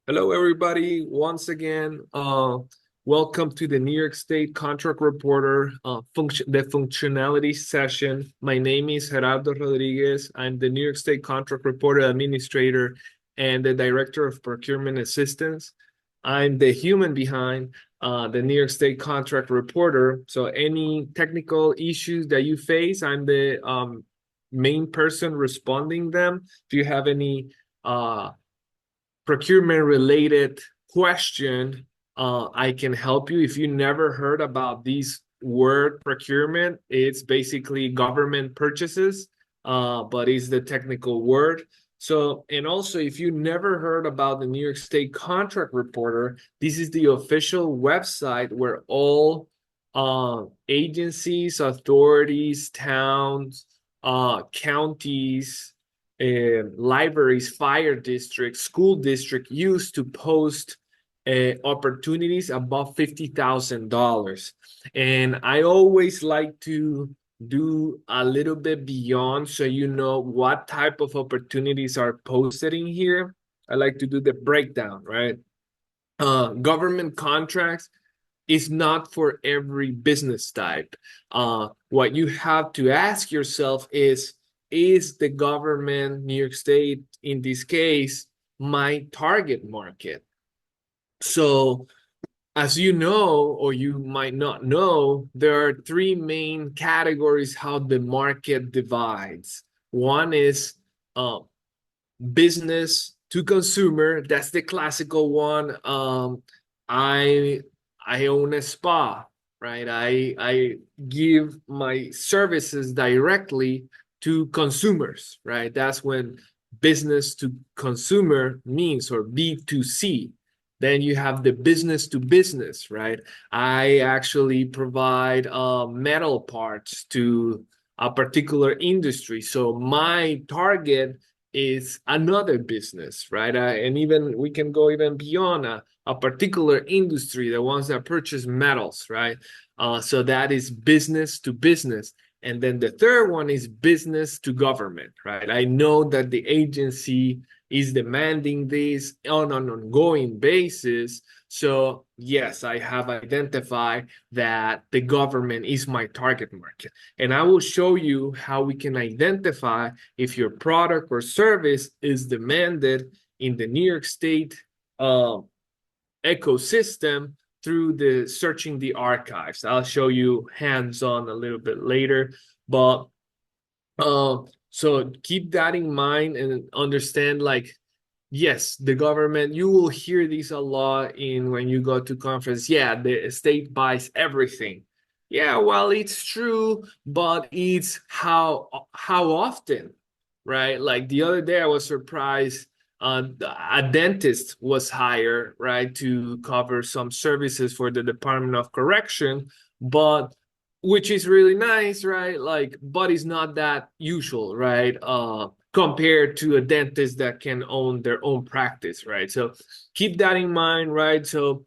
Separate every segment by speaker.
Speaker 1: Hello, everybody. Once again, welcome to the New York State Contract Reporter the functionality session. My name is Gerardo Rodriguez. I'm the New York State Contract Reporter Administrator and the Director of Procurement Assistance. I'm the human behind the New York State Contract Reporter. So any technical issues that you face, I'm the main person responding them. If you have any procurement related question, I can help you. If you never heard about this word procurement, it's basically government purchases, but it's the technical word. So, and also, if you never heard about the New York State Contract Reporter, this is the official website where all agencies, authorities, towns, counties, libraries, fire districts, school district used to post opportunities above $50,000. And I always like to do a little bit beyond so you know what type of opportunities are posted in here. I like to do the breakdown, right? Government contracts is not for every business type. What you have to ask yourself is the government, New York State, in this case, my target market? So, as you know, or you might not know, there are three main categories how the market divides. One is uh, business to consumer. That's the classical one. I I own a spa, right? I give my services directly to consumers, right? That's when business to consumer means, or B2C. Then you have the business to business, right? I actually provide metal parts to a particular industry. So my target is another business, right? And even we can go even beyond a particular industry, the ones that purchase metals, right? So that is business to business. And then the third one is business to government, right? I know that the agency is demanding this on an ongoing basis. So, yes, I have identified that the government is my target market. And I will show you how we can identify if your product or service is demanded in the New York State uh, ecosystem through the searching the archives. I'll show you hands-on a little bit later, but so keep that in mind and understand, like, yes, the government, you will hear these a lot in when you go to conference. Yeah, the state buys everything. Yeah, well, it's true, but it's how often, right? Like the other day I was surprised a dentist was hired, right, to cover some services for the Department of Correction, but which is really nice, right? Like, but it's not that usual, right? Compared to a dentist that can own their own practice, right? So keep that in mind, right? So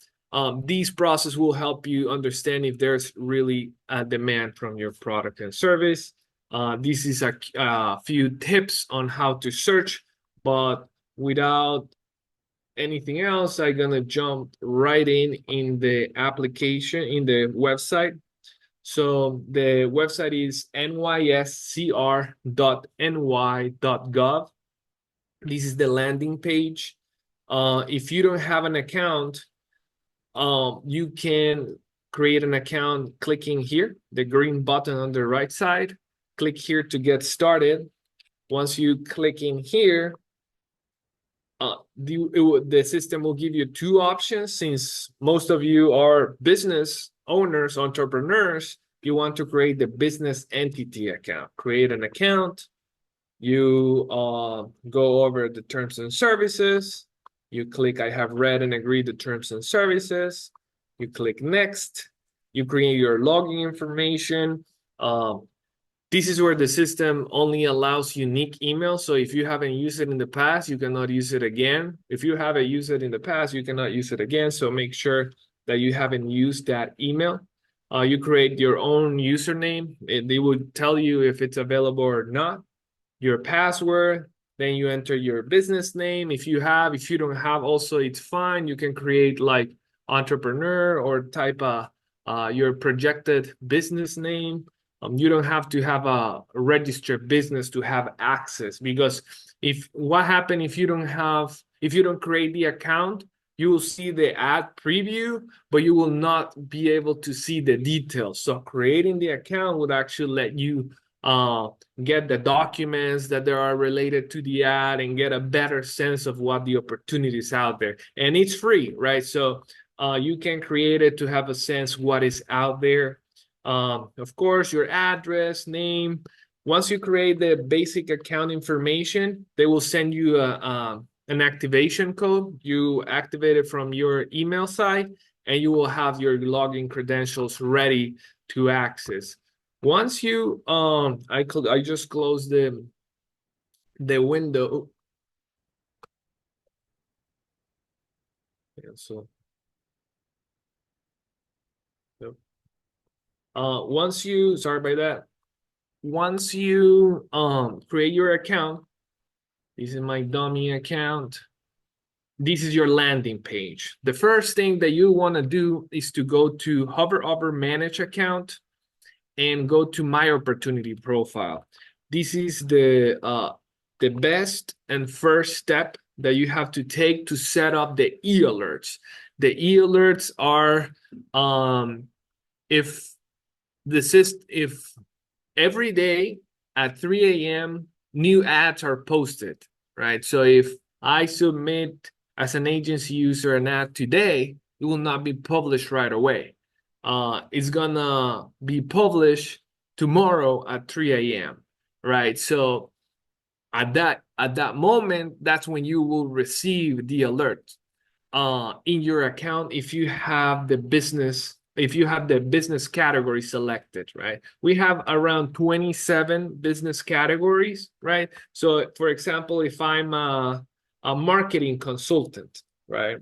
Speaker 1: these process will help you understand if there's really a demand from your product and service. This is a few tips on how to search, but without anything else, I'm gonna jump right in the application, in the website. So the website is nyscr.ny.gov. This is the landing page. If you don't have an account, you can create an account clicking here, the green button on the right side. Click here to get started. Once you click in here, the system will give you two options. Since most of you are business owners, entrepreneurs, you want to create the business entity account. Create an account. You go over the terms and services. You click I have read and agreed the terms and services. You click next. You create your login information. This is where the system only allows unique email. So if you haven't used it in the past, you cannot use it again. If you haven't used it in the past, you cannot use it again. So make sure that you haven't used that email. You create your own username. They will tell you if it's available or not. Your password, Then you enter your business name. If you don't have also, it's fine. You can create like entrepreneur or type your projected business name. You don't have to have a registered business to have access, because what happens if you don't create the account, you will see the ad preview, but you will not be able to see the details. So creating the account would actually let you get the documents that there are related to the ad and get a better sense of what the opportunities out there. And it's free, right? So you can create it to have a sense what is out there. Of course, your address, name. Once you create the basic account information, they will send you an activation code. You activate it from your email site, and you will have your login credentials ready to access. Once you I just closed the window. Yeah, so yep. Once you sorry about that. Once you create your account, this is my dummy account. This is your landing page. The first thing that you want to do is to go to hover over manage account and go to my opportunity profile. This is the best and first step that you have to take to set up the e-alerts. The e-alerts are if every day at 3 a.m. new ads are posted, right? So if I submit as an agency user an ad today, it will not be published right away. It's gonna be published tomorrow at 3 a.m. right? So at that moment, that's when you will receive the alert in your account if you have the business category selected, right? We have around 27 business categories, right? So for example, if I'm a marketing consultant, right?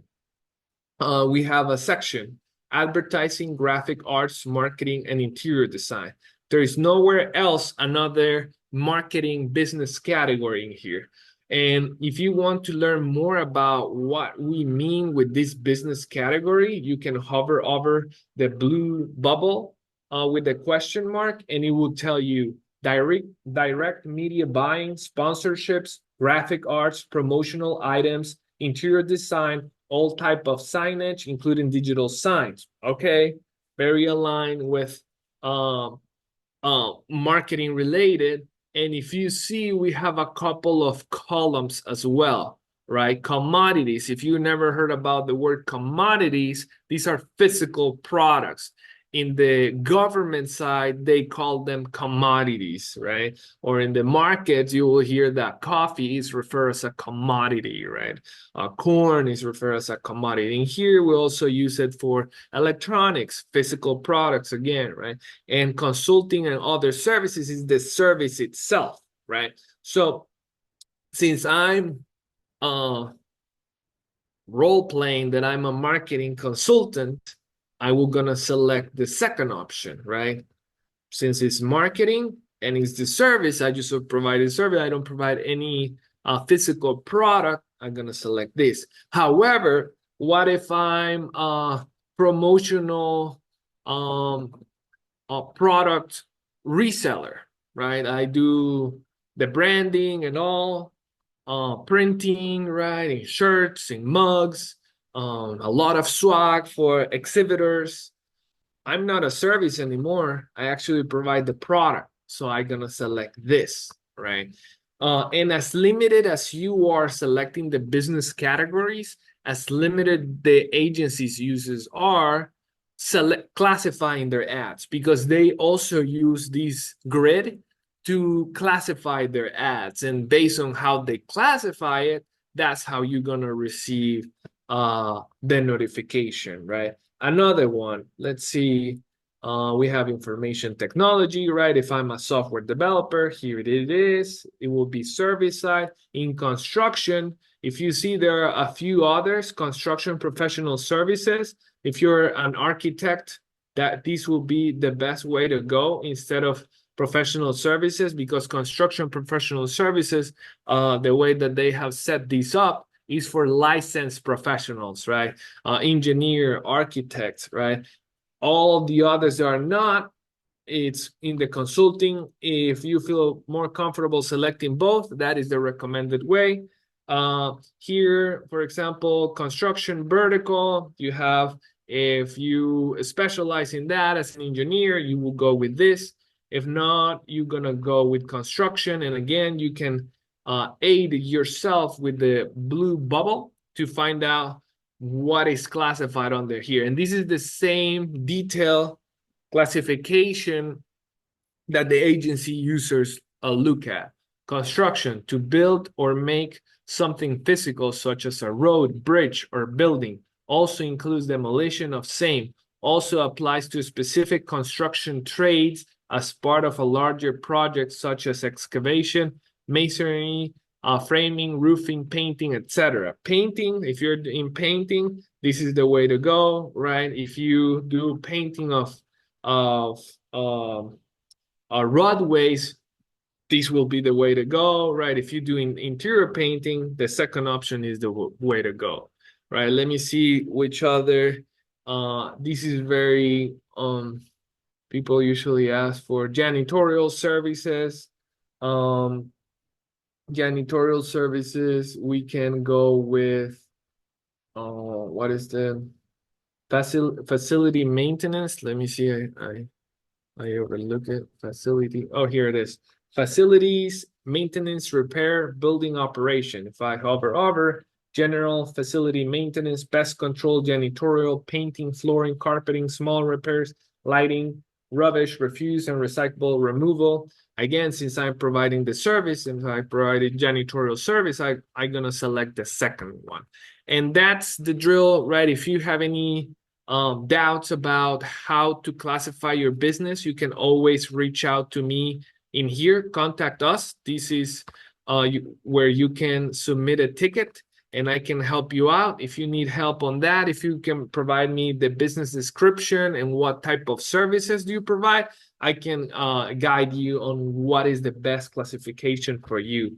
Speaker 1: We have a section, advertising, graphic arts, marketing, and interior design. There is nowhere else another marketing business category in here. And if you want to learn more about what we mean with this business category, you can hover over the blue bubble with the question mark, and it will tell you direct media buying, sponsorships, graphic arts, promotional items, interior design, all type of signage, including digital signs. Okay, very aligned with marketing related. And if you see, we have a couple of columns as well, right? Commodities. If you never heard about the word commodities, these are physical products. In the government side, they call them commodities, right? Or in the markets, you will hear that coffee is referred as a commodity, right? Corn is referred as a commodity. And here we also use it for electronics, physical products again, right? And consulting and other services is the service itself, right? So since I'm role playing that I'm a marketing consultant, I will gonna select the second option, right? Since it's marketing and it's the service, I just provide a service. I don't provide any physical product. I'm gonna select this. However, what if I'm a promotional a product reseller, right? I do the branding and all, printing, right? And shirts and mugs, a lot of swag for exhibitors. I'm not a service anymore. I actually provide the product. So I'm gonna select this, right? And as limited as you are selecting the business categories, as limited the agency's uses are classifying their ads, because they also use this grid to classify their ads. And based on how they classify it, that's how you're gonna receive the notification, right? Another one, let's see, we have information technology, right? If I'm a software developer, here it is. It will be service side. In construction, if you see there are a few others, construction professional services. If you're an architect, that this will be the best way to go instead of professional services, because construction professional services, the way that they have set these up is for licensed professionals, right? Engineer, architects, right? All of the others that are not, it's in the consulting. If you feel more comfortable selecting both, that is the recommended way. Here, for example, construction vertical, you have, if you specialize in that as an engineer, you will go with this. If not, you're gonna go with construction. And again, you can aid yourself with the blue bubble to find out what is classified under here. And this is the same detail classification that the agency users look at. Construction, to build or make something physical, such as a road, bridge, or building, also includes demolition of same, also applies to specific construction trades as part of a larger project, such as excavation, masonry, framing, roofing, painting, etc. Painting, if you're in painting, this is the way to go, right? If you do painting of roadways, this will be the way to go, right? If you're doing interior painting, the second option is the way to go, right? Let me see which other. This is very people usually ask for janitorial services. Janitorial services, we can go with what is the facility maintenance? Let me see. I overlook it. Facility. Oh, here it is. Facilities, maintenance, repair, building operation. If I hover over, general facility maintenance, pest control, janitorial, painting, flooring, carpeting, small repairs, lighting, rubbish, refuse, and recyclable removal. Again, since I'm providing the service and I provided janitorial service, I'm gonna select the second one. And that's the drill, right? If you have any doubts about how to classify your business, you can always reach out to me in here. Contact us. This is where you can submit a ticket and I can help you out. If you need help on that, if you can provide me the business description and what type of services do you provide, I can guide you on what is the best classification for you.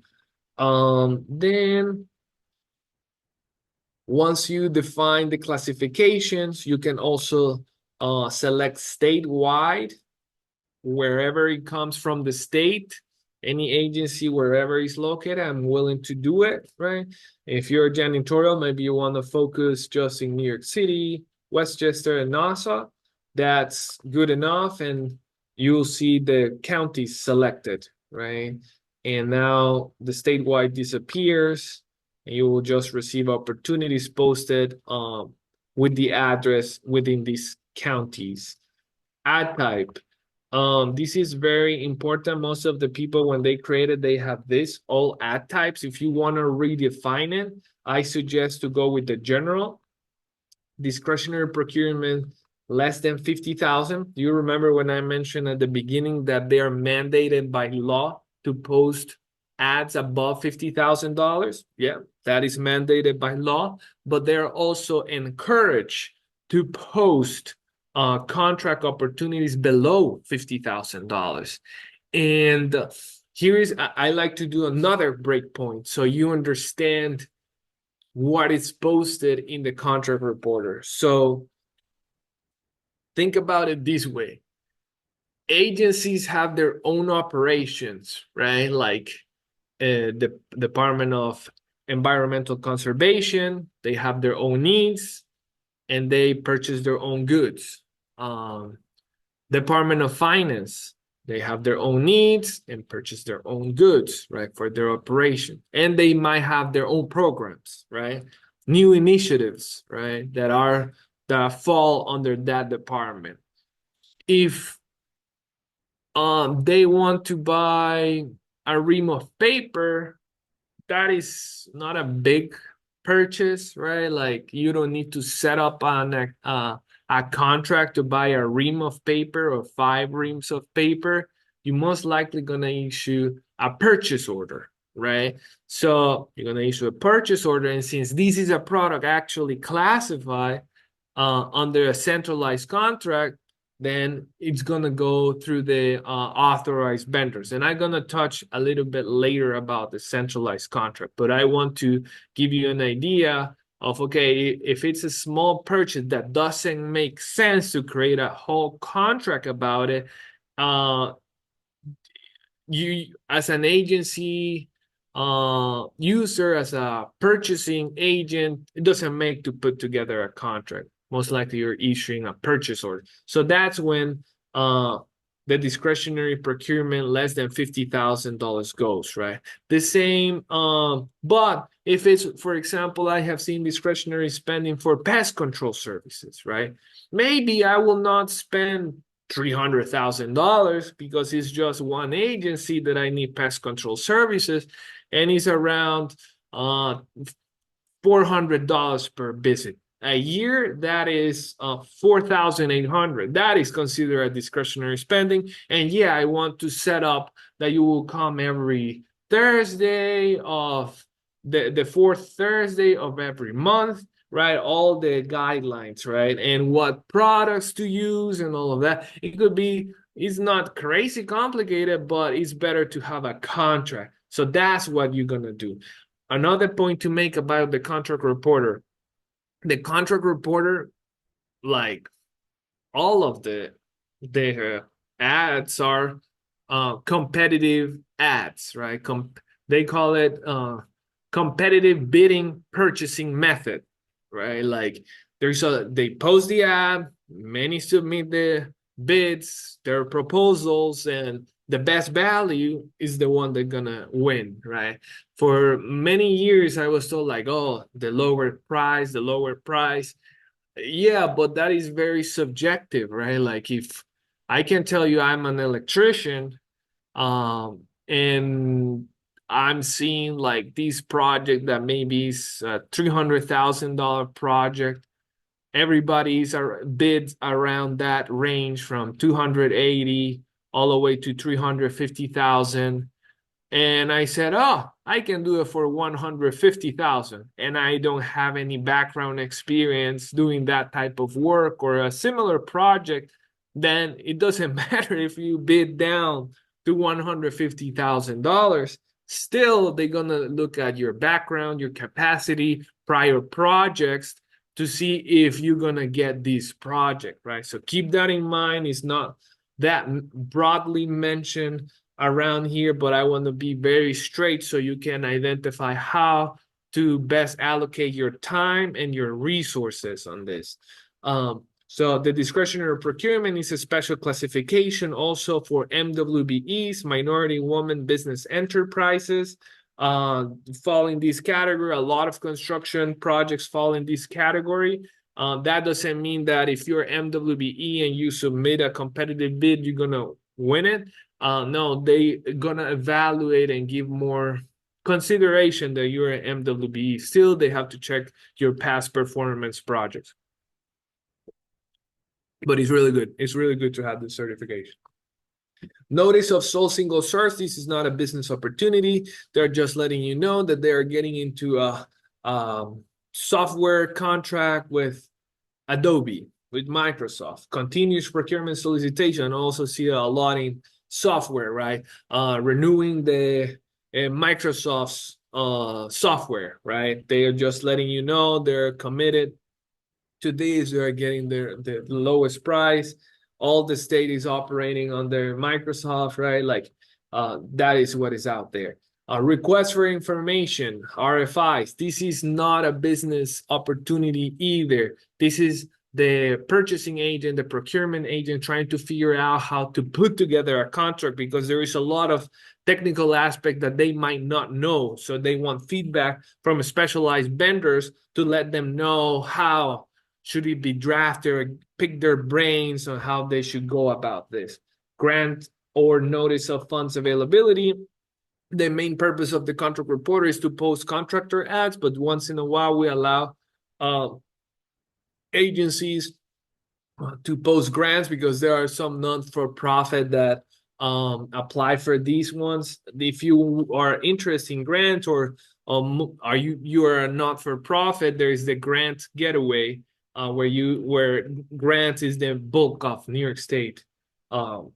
Speaker 1: Then once you define the classifications, you can also select statewide, wherever it comes from the state, any agency, wherever it's located, I'm willing to do it, right? If you're janitorial, maybe you want to focus just in New York City, Westchester, and Nassau. That's good enough, and you'll see the counties selected, right? And now the statewide disappears, and you will just receive opportunities posted with the address within these counties. Ad type. This is very important. Most of the people, when they create it, they have this, all ad types. If you want to redefine it, I suggest to go with the general. Discretionary procurement, less than 50,000. Do you remember when I mentioned at the beginning that they are mandated by law to post ads above $50,000? Yeah, that is mandated by law, but they're also encouraged to post contract opportunities below $50,000. And here is, I like to do another breakpoint so you understand what is posted in the contract reporter. So think about it this way. Agencies have their own operations, right? Like the Department of Environmental Conservation, they have their own needs and they purchase their own goods. Department of Finance, they have their own needs and purchase their own goods, right, for their operation. And they might have their own programs, right? New initiatives, right, that fall under that department. If they want to buy a ream of paper, that is not a big purchase, right? Like you don't need to set up on a contract to buy a ream of paper or 5 reams of paper. You're most likely going to issue a purchase order, right? So you're going to issue a purchase order. And since this is a product actually classified under a centralized contract, then it's gonna go through the authorized vendors. And I'm gonna touch a little bit later about the centralized contract, but I want to give you an idea of, okay, if it's a small purchase that doesn't make sense to create a whole contract about it, uh, you as an agency user, as a purchasing agent, it doesn't make to put together a contract. Most likely you're issuing a purchase order. So that's when the discretionary procurement less than $50,000 goes, right? The same, but if it's, for example, I have seen discretionary spending for pest control services, right? Maybe I will not spend $300,000 because it's just one agency that I need pest control services, and it's around $400 per visit. A year, that is 4,800. That is considered a discretionary spending. And yeah, I want to set up that you will come every Thursday of the fourth Thursday of every month, right? All the guidelines, right? And what products to use and all of that. It could be, it's not crazy complicated, but it's better to have a contract. So that's what you're gonna do. Another point to make about the contract reporter. The contract reporter, like all of the ads are competitive ads, right? They call it competitive bidding purchasing method, right? Like they post the ad, many submit the bids, their proposals, and the best value is the one that's gonna win, right? For many years, I was told like, oh, the lower price, the lower price. Yeah, but that is very subjective, right? Like if I can tell you I'm an electrician, and I'm seeing like this project that maybe is a $300,000 project. Everybody's bids around that range from 280 all the way to 350,000. And I said, oh, I can do it for 150,000. And I don't have any background experience doing that type of work or a similar project. Then it doesn't matter if you bid down to $150,000. Still, they're going to look at your background, your capacity, prior projects to see if you're going to get this project, right? So keep that in mind. It's not that broadly mentioned around here, but I want to be very straight so you can identify how to best allocate your time and your resources on this. So the discretionary procurement is a special classification also for MWBEs, minority women business enterprises, fall in this category. A lot of construction projects fall in this category. That doesn't mean that if you're MWBE and you submit a competitive bid, you're gonna win it. No, they gonna evaluate and give more consideration that you're an MWBE. Still, they have to check your past performance projects. But it's really good. It's really good to have this certification. Notice of sole single source. This is not a business opportunity. They're just letting you know that they're getting into a software contract with Adobe, with Microsoft. Continuous procurement solicitation. Also see a lot in software, right? Renewing the Microsoft's software, right? They are just letting you know they're committed to this. They're getting the lowest price. All the state is operating under Microsoft, right? Like that is what is out there. Request for information, RFIs. This is not a business opportunity either. This is the purchasing agent, the procurement agent trying to figure out how to put together a contract because there is a lot of technical aspect that they might not know. So they want feedback from specialized vendors to let them know how should it be drafted or pick their brains on how they should go about this. Grant or notice of funds availability. The main purpose of the contract reporter is to post contractor ads, but once in a while we allow agencies to post grants because there are some non-for-profit that apply for these ones. If you are interested in grants or you are a not-for-profit, there is the grant getaway where grants is the bulk of New York State, um,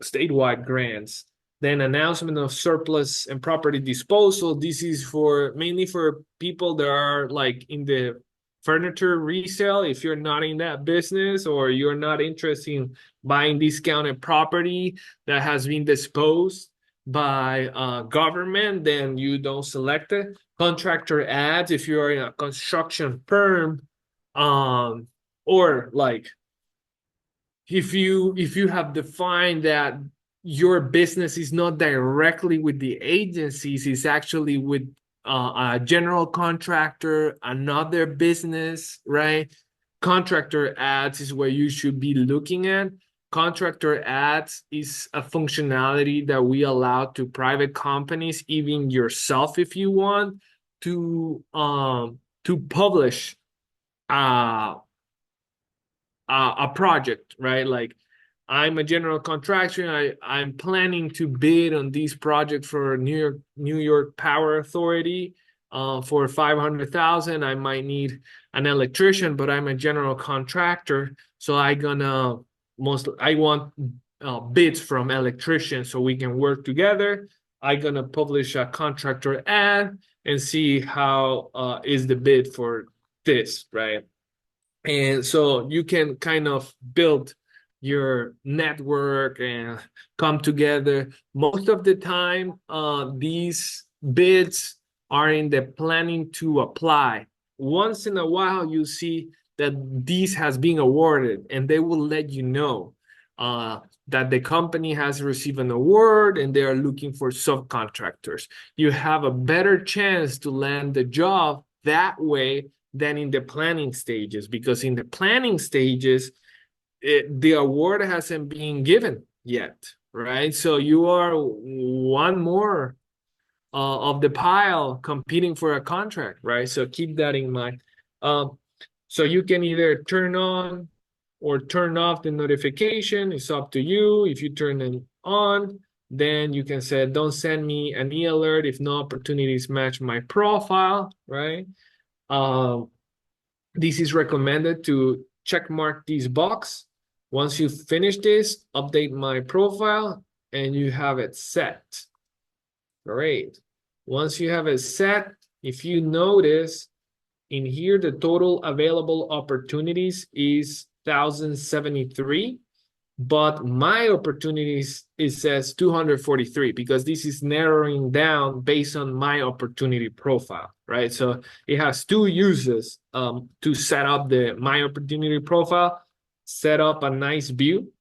Speaker 1: statewide grants. Then announcement of surplus and property disposal. This is for mainly for people that are like in the furniture resale. If you're not in that business or you're not interested in buying discounted property that has been disposed by government, then you don't select it. Contractor ads, if you're in a construction firm, um, or like if you have defined that your business is not directly with the agencies, it's actually with a general contractor, another business, right? Contractor ads is where you should be looking at. Contractor ads is a functionality that we allow to private companies, even yourself if you want, to publish uh a project, right? Like I'm a general contractor. I'm planning to bid on this project for New York Power Authority for 500,000. I might need an electrician, but I'm a general contractor, so I want bids from electricians so we can work together. I'm gonna publish a contractor ad and see how is the bid for this, right? And so you can kind of build your network and come together. Most of the time, these bids are in the planning to apply. Once in a while, you see that this has been awarded, and they will let you know uh, that the company has received an award and they are looking for subcontractors. You have a better chance to land the job that way than in the planning stages, because in the planning stages, the award hasn't been given yet, right? So you are one more of the pile competing for a contract, right? So keep that in mind. Um, so you can either turn on or turn off the notification. It's up to you. If you turn it on, then you can say, don't send me an e-alert if no opportunities match my profile, right? Um, this is recommended to check mark this box. Once you finish this, update my profile and you have it set. Great. Once you have it set, if you notice in here, the total available opportunities is 1,073. But my opportunities, it says 243 because this is narrowing down based on my opportunity profile, right? So it has two uses to set up the my opportunity profile, set up a nice view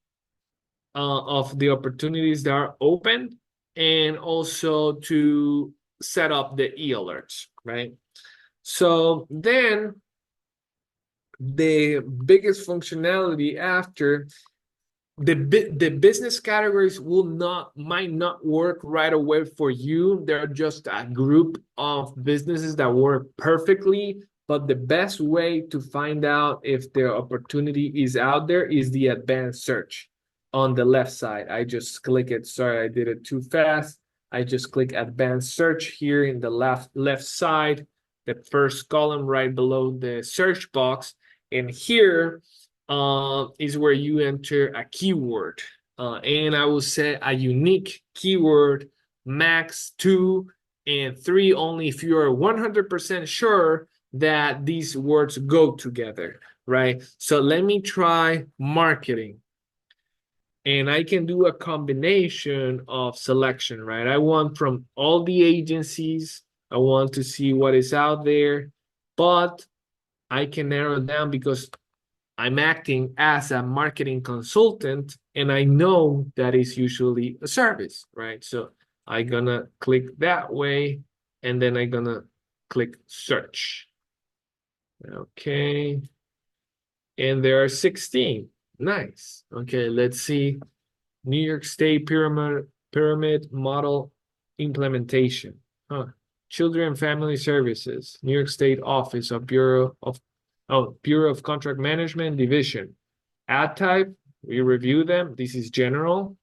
Speaker 1: of the opportunities that are open, and also to set up the e-alerts, right? So then the biggest functionality after the business categories might not work right away for you. They're just a group of businesses that work perfectly, but the best way to find out if their opportunity is out there is the advanced search on the left side. I just click it. Sorry, I did it too fast. I just click advanced search here in the left side, the first column right below the search box, and here is where you enter a keyword. And I will say a unique keyword, max 2 and 3 only if you are 100% sure that these words go together, right? So let me try marketing. And I can do a combination of selection, right? I want from all the agencies, I want to see what is out there, but I can narrow down because I'm acting as a marketing consultant and I know that is usually a service, right? So I'm gonna click that way and then I'm gonna click search. Okay. And there are 16. Nice. Okay, let's see. New York State pyramid model implementation. Huh. Children and Family Services, New York State Office of Bureau of Contract Management Division. Ad type, we review them. This is general.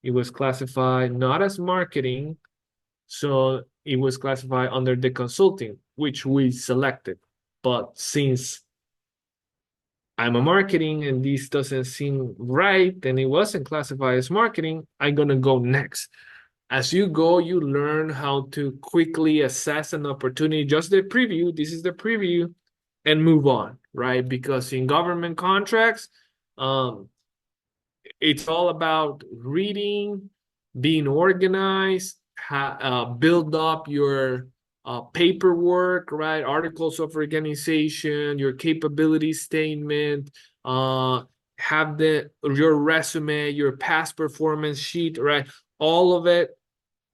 Speaker 1: It was classified not as marketing, so it was classified under the consulting, which we selected. But since I'm a marketing and this doesn't seem right and it wasn't classified as marketing, I'm gonna go next. As you go, you learn how to quickly assess an opportunity, just the preview, this is the preview, and move on, right? Because in government contracts, um, it's all about reading, being organized, build up your paperwork, right? Articles of organization, your capability statement, uh, have your resume, your past performance sheet, right? All of it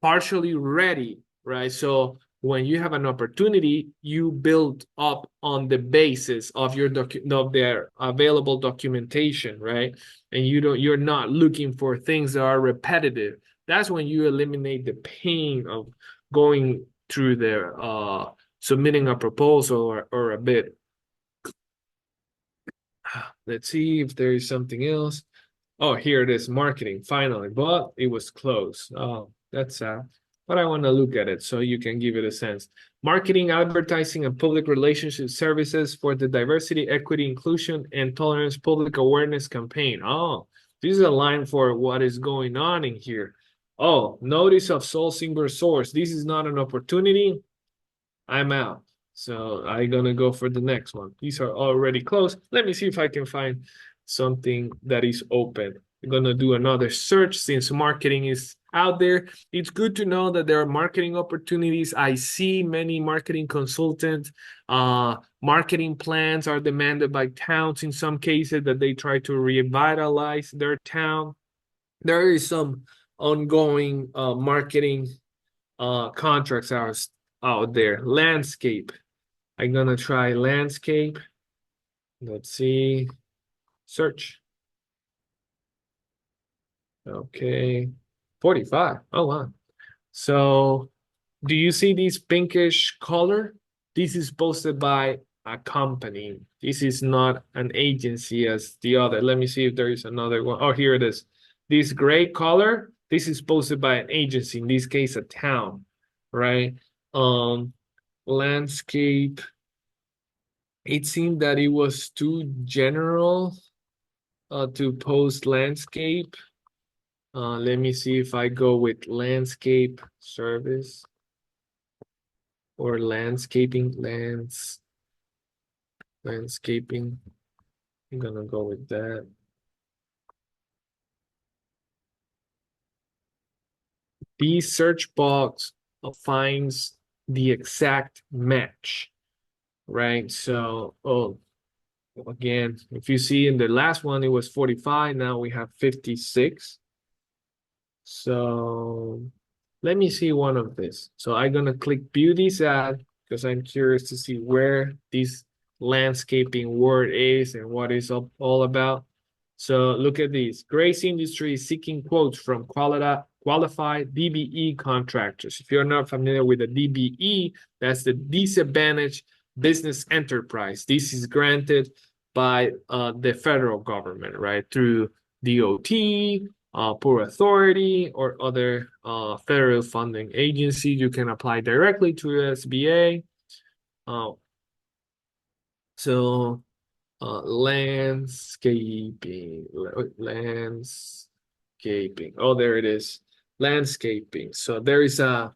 Speaker 1: partially ready, right? So when you have an opportunity, you build up on the basis of of their available documentation, right? And you're not looking for things that are repetitive. That's when you eliminate the pain of going through the submitting a proposal or a bid. Let's see if there is something else. Oh, here it is, marketing, finally, but it was close. Oh, that's sad. But I want to look at it so you can give it a sense. Marketing, advertising, and public relationship services for the diversity, equity, inclusion, and tolerance public awareness campaign. Oh, this is a line for what is going on in here. Oh, notice of sole single source. This is not an opportunity. I'm out. So I'm gonna go for the next one. These are already closed. Let me see if I can find something that is open. I'm gonna do another search since marketing is out there. It's good to know that there are marketing opportunities. I see many marketing consultants. Marketing plans are demanded by towns in some cases that they try to revitalize their town. There is some ongoing marketing contracts out there. Landscape. I'm gonna try landscape. Let's see. Search. Okay. 45. Oh wow. So do you see this pinkish color? This is posted by a company. This is not an agency as the other. Let me see if there is another one. Oh, here it is. This gray color, this is posted by an agency, in this case, a town, right? Um, landscape. It seemed that it was too general to post landscape. Let me see if I go with landscape service or landscaping. I'm gonna go with that. The search box finds the exact match, right? So, oh, again, if you see in the last one, it was 45. Now we have 56. So let me see one of this. So I'm gonna click view this ad because I'm curious to see where this landscaping word is and what it's all about. So look at these. Grace Industry is seeking quotes from qualified DBE contractors. If you're not familiar with the DBE, that's the Disadvantaged Business Enterprise. This is granted by the federal government, right? Through DOT, Port Authority, or other federal funding agency. You can apply directly to SBA. So landscaping. Oh, there it is. Landscaping. So there is a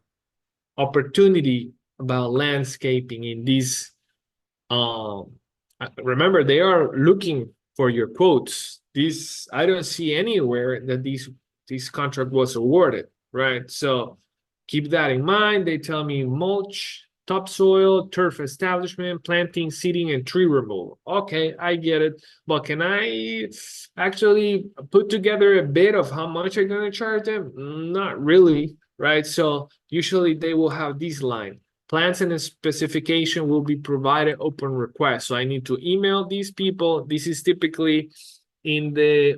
Speaker 1: opportunity about landscaping in this. Remember, they are looking for your quotes. This I don't see anywhere that this contract was awarded, right? So keep that in mind. They tell me mulch, topsoil, turf establishment, planting, seeding, and tree removal. Okay, I get it. But can I actually put together a bid of how much I'm gonna charge them? Not really, right? So usually they will have this line. Plans and specification will be provided upon request. So I need to email these people. This is typically in the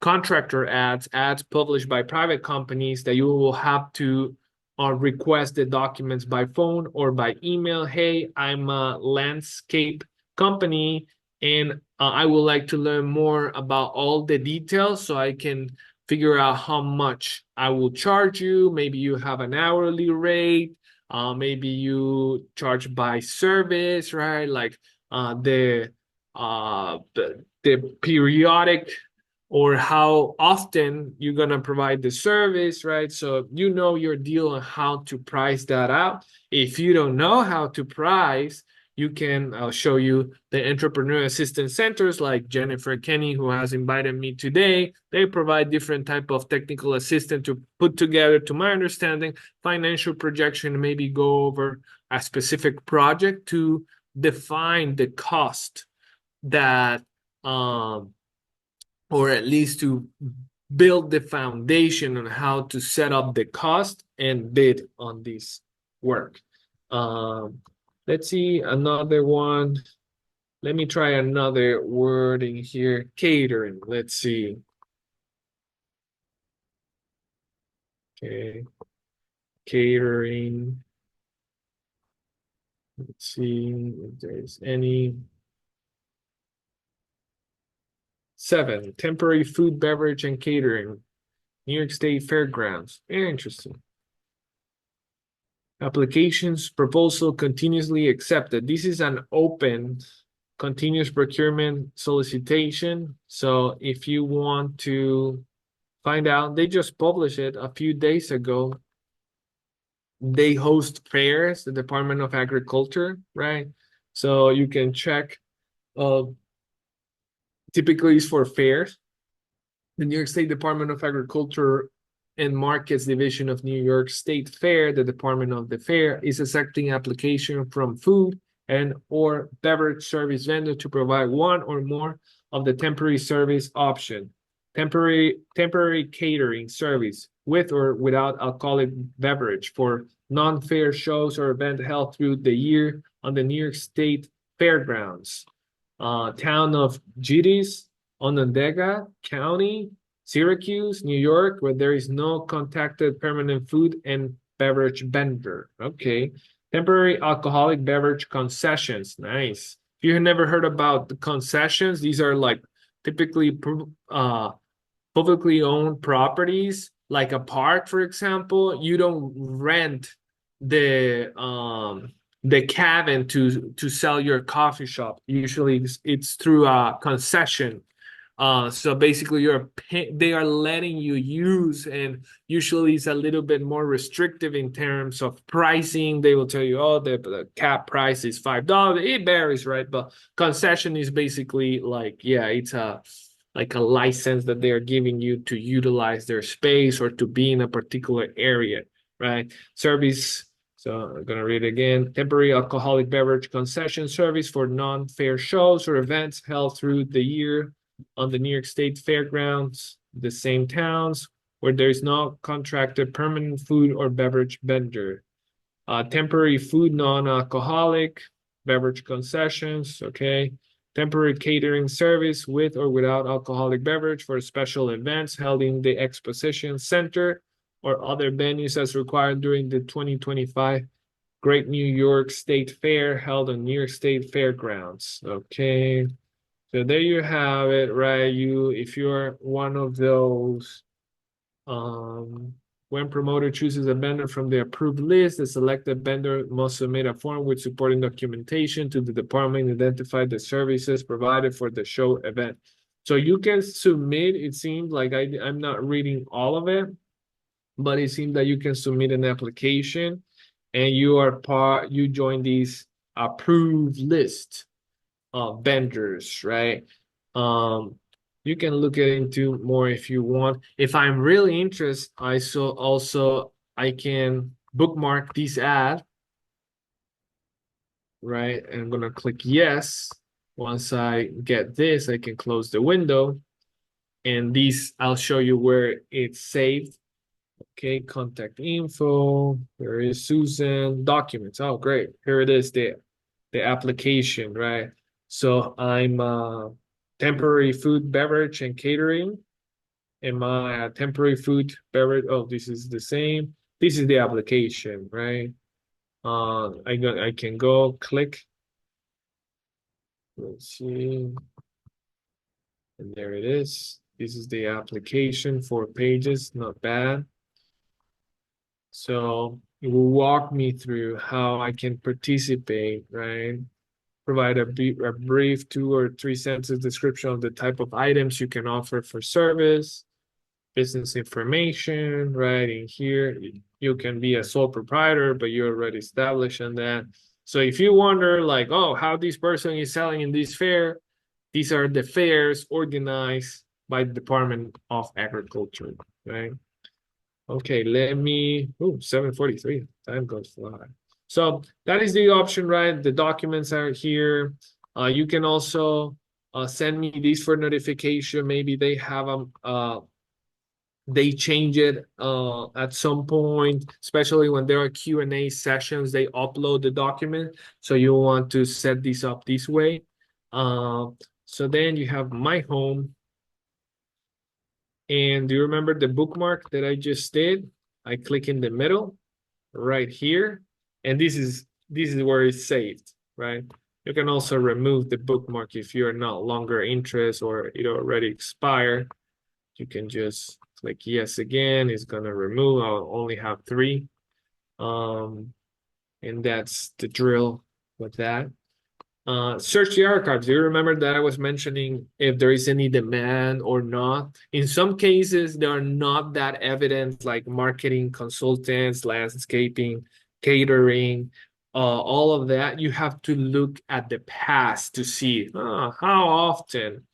Speaker 1: contractor ads published by private companies that you will have to request the documents by phone or by email. Hey, I'm a landscape company and I would like to learn more about all the details so I can figure out how much I will charge you. Maybe you have an hourly rate. Maybe you charge by service, right? Like the the periodic or how often you're going to provide the service, right? So you know your deal on how to price that out. If you don't know how to price, you can, I'll show you the entrepreneur assistance centers like Jennifer Kenny, who has invited me today. They provide different type of technical assistance to put together, to my understanding, financial projection, maybe go over a specific project to define the cost that or at least to build the foundation on how to set up the cost and bid on this work. Um, let's see another one. Let me try another word in here. Catering. Let's see. Okay. Catering. Let's see if there's any. 7, temporary food, beverage, and catering. New York State Fairgrounds. Very interesting. Applications proposal continuously accepted. This is an open continuous procurement solicitation. So if you want to find out, they just published it a few days ago. They host fairs, the Department of Agriculture, right? So you can check, uh, typically it's for fairs. The New York State Department of Agriculture and Markets Division of New York State Fair, the Department of the Fair, is accepting application from food and or beverage service vendor to provide one or more of the temporary service option. Temporary catering service with or without alcoholic beverage for non-fair shows or event held through the year on the New York State Fairgrounds. Town of Gittes, Onondaga County, Syracuse, New York, where there is no contacted permanent food and beverage vendor. Okay. Temporary alcoholic beverage concessions. Nice. If you have never heard about the concessions, these are like typically publicly owned properties, like a park, for example. You don't rent the cabin to sell your coffee shop. Usually it's through a concession. So basically they are letting you use, and usually it's a little bit more restrictive in terms of pricing. They will tell you, oh, the cap price is $5. It varies, right? But concession is basically like, yeah, it's like a license that they are giving you to utilize their space or to be in a particular area, right? Service. So I'm gonna read it again. Temporary alcoholic beverage concession service for non-fair shows or events held through the year on the New York State Fairgrounds, the same towns where there is no contracted permanent food or beverage vendor. Temporary food, non-alcoholic beverage concessions, okay. Temporary catering service with or without alcoholic beverage for special events held in the exposition center or other venues as required during the 2025 Great New York State Fair held on New York State Fairgrounds. Okay. So there you have it, right? If you're one of those, when promoter chooses a vendor from the approved list, the selected vendor must submit a form with supporting documentation to the department, identify the services provided for the show event. So you can submit, it seems like I'm not reading all of it, but it seems that you can submit an application and you join these approved list vendors, right? You can look into more if you want. If I'm really interested, I can bookmark this ad, right? And I'm gonna click yes. Once I get this, I can close the window, and these I'll show you where it's saved. Okay, contact info. There is Susan. Documents. Oh, great. Here it is, the application, right? So I'm temporary food, beverage, and catering. And my temporary food, beverage. Oh, this is the same. This is the application, right? I can go click. Let's see. And there it is. This is the application, 4 pages, not bad. So it will walk me through how I can participate, right? Provide a brief 2 or 3 sentence description of the type of items you can offer for service, business information, right? In here, you can be a sole proprietor, but you're already established on that. So if you wonder, like, oh, how this person is selling in this fair, these are the fairs organized by the Department of Agriculture, right? Okay, let me, 7:43, time goes fly. So that is the option, right? The documents are here. You can also send me these for notification. Maybe they have they change it at some point, especially when there are Q&A sessions, they upload the document. So you want to set this up this way. So then you have my home. And do you remember the bookmark that I just did? I click in the middle right here, and this is where it's saved, right? You can also remove the bookmark if you're not longer interested or it already expired. You can just click yes again. It's gonna remove. I'll only have 3. And that's the drill with that. Search the archives. Do you remember that I was mentioning if there is any demand or not? In some cases, they are not that evident, like marketing consultants, landscaping, catering, all of that. You have to look at the past to see how often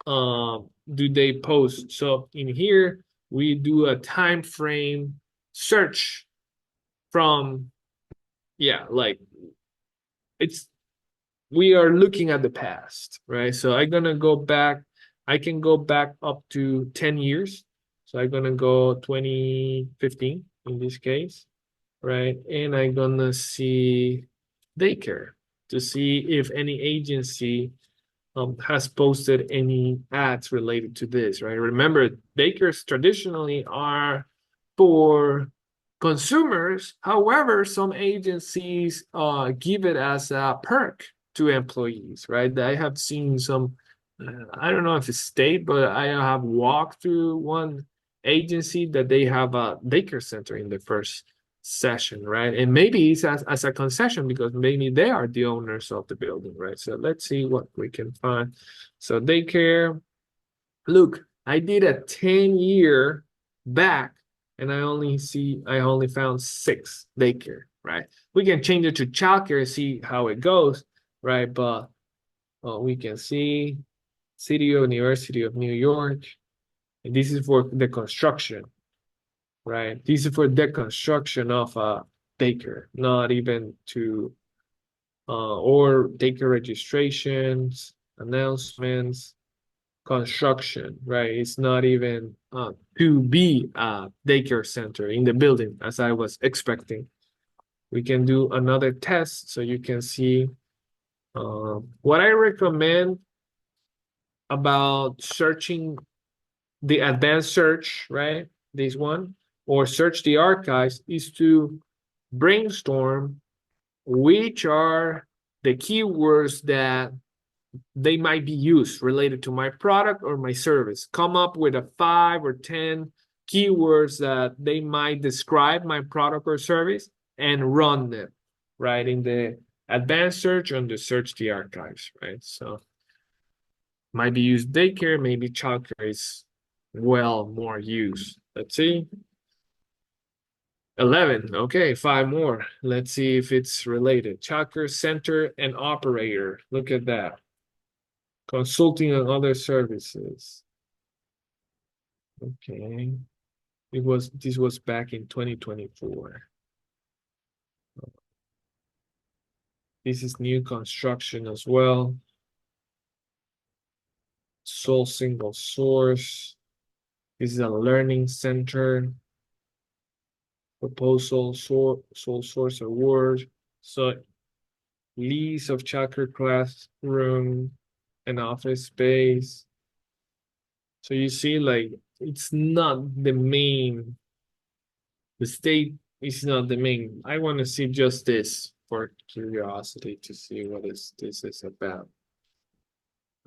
Speaker 1: do they post. So in here, we do a time frame search from, yeah, like it's we are looking at the past, right? So I'm gonna go back. I can go back up to 10 years. So I'm gonna go 2015 in this case, right? And I'm gonna see daycare to see if any agency has posted any ads related to this, right? Remember, daycares traditionally are for consumers. However, some agencies give it as a perk to employees, right? I have seen some, I don't know if it's state, but I have walked through one agency that they have a daycare center in the first session, right? And maybe it's as a concession because maybe they are the owners of the building, right? So let's see what we can find. So daycare, look, I did a 10-year back and I only found 6 daycare, right? We can change it to childcare and see how it goes, right? But we can see City of University of New York, and this is for the construction, right? This is for the construction of a daycare, not even to or daycare registrations, announcements, construction, right? It's not even to be a daycare center in the building as I was expecting. We can do another test so you can see what I recommend about searching the advanced search, right? This one, or search the archives is to brainstorm which are the keywords that they might be used related to my product or my service. Come up with a 5 or 10 keywords that they might describe my product or service and run them, right? In the advanced search on the search the archives, right? So might be used daycare, maybe childcare is well more used. Let's see. 11. Okay, 5 more. Let's see if it's related. Childcare center and operator. Look at that. Consulting and other services. Okay. This was back in 2024. This is new construction as well. Sole single source. This is a learning center. Proposal, sole source award. So lease of childcare classroom and office space. So you see, like, it's not the main, the state is not the main. I want to see just this for curiosity to see what this is about.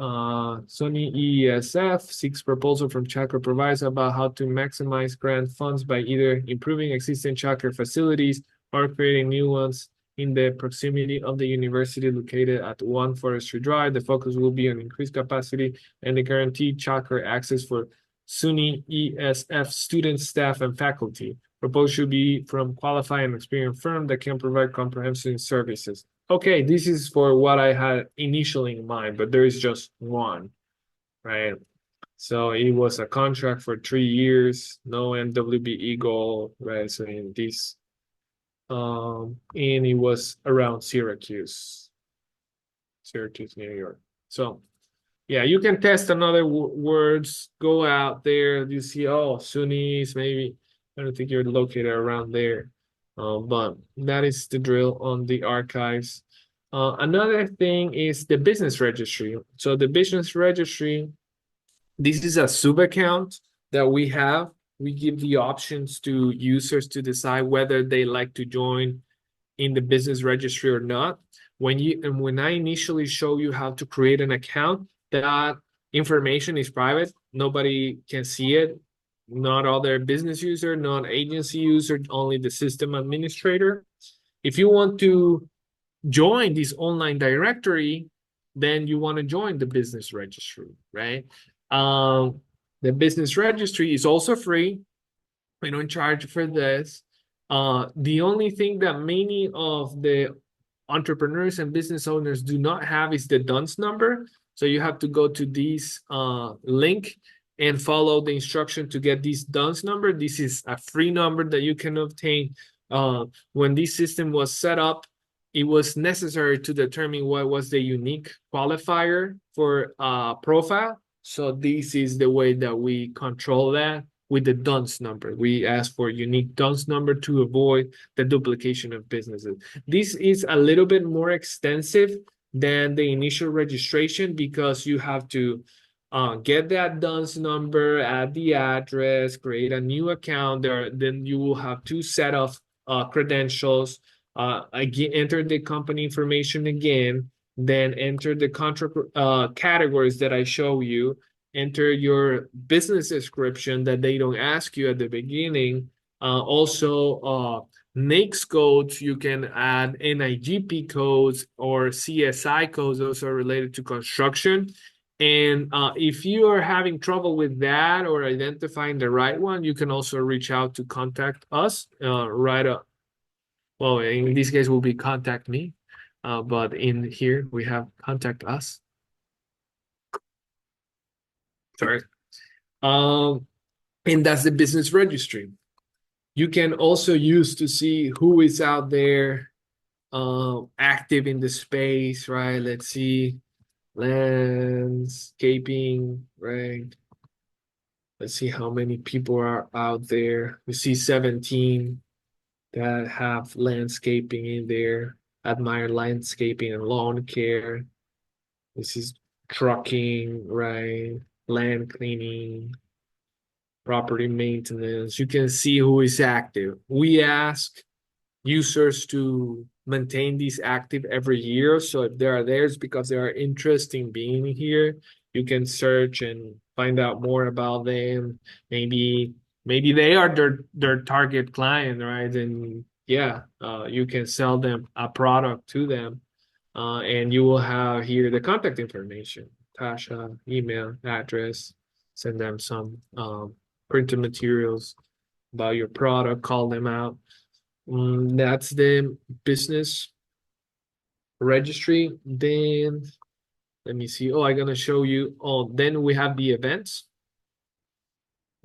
Speaker 1: Sony ESF seeks proposal from childcare providers about how to maximize grant funds by either improving existing childcare facilities or creating new ones in the proximity of the university located at 1 Forestry Drive. The focus will be on increased capacity and the guaranteed childcare access for SUNY ESF students, staff, and faculty. Proposed should be from qualified and experienced firm that can provide comprehensive services. Okay, this is for what I had initially in mind, but there is just one, right? So it was a contract for 3 years, no MWBE goal, right? So in this, and it was around Syracuse, New York. So yeah, you can test another words, go out there, you see, oh, Sunnis, maybe. I don't think you're located around there. But that is the drill on the archives. Another thing is the business registry. So the business registry, this is a sub account that we have. We give the options to users to decide whether they like to join in the business registry or not. When I initially show you how to create an account, that information is private. Nobody can see it. Not other business user, not agency user, only the system administrator. If you want to join this online directory, then you want to join the business registry, right? The business registry is also free. We don't charge for this. The only thing that many of the entrepreneurs and business owners do not have is the DUNS number. So you have to go to this link and follow the instruction to get this DUNS number. This is a free number that you can obtain. When this system was set up, it was necessary to determine what was the unique qualifier for profile. So this is the way that we control that with the DUNS number. We ask for unique DUNS number to avoid the duplication of businesses. This is a little bit more extensive than the initial registration because you have to get that DUNS number, add the address, create a new account there. Then you will have two set of credentials. Again, enter the company information again, then enter the contract categories that I show you, enter your business description that they don't ask you at the beginning. Also, NAICS codes, you can add NIGP codes or CSI codes, those are related to construction. And if you are having trouble with that or identifying the right one, you can also reach out to contact us, right up. Well, in this case, will be contact me, but in here we have contact us. Sorry. And that's the business registry. You can also use to see who is out there active in the space, right? Let's see, landscaping, right? Let's see how many people are out there. We see 17 that have landscaping in there, admire landscaping and lawn care. This is trucking, right? Land cleaning, property maintenance. You can see who is active. We ask users to maintain these active every year. So if they are there, it's because they are interested in being here. You can search and find out more about them. Maybe they are their target client, right? And yeah, you can sell them a product to them. And you will have here the contact information, Tasha, email, address, send them some printed materials about your product, call them out. That's the business registry. Then let me see. Oh, I'm gonna show you. Oh, then we have the events.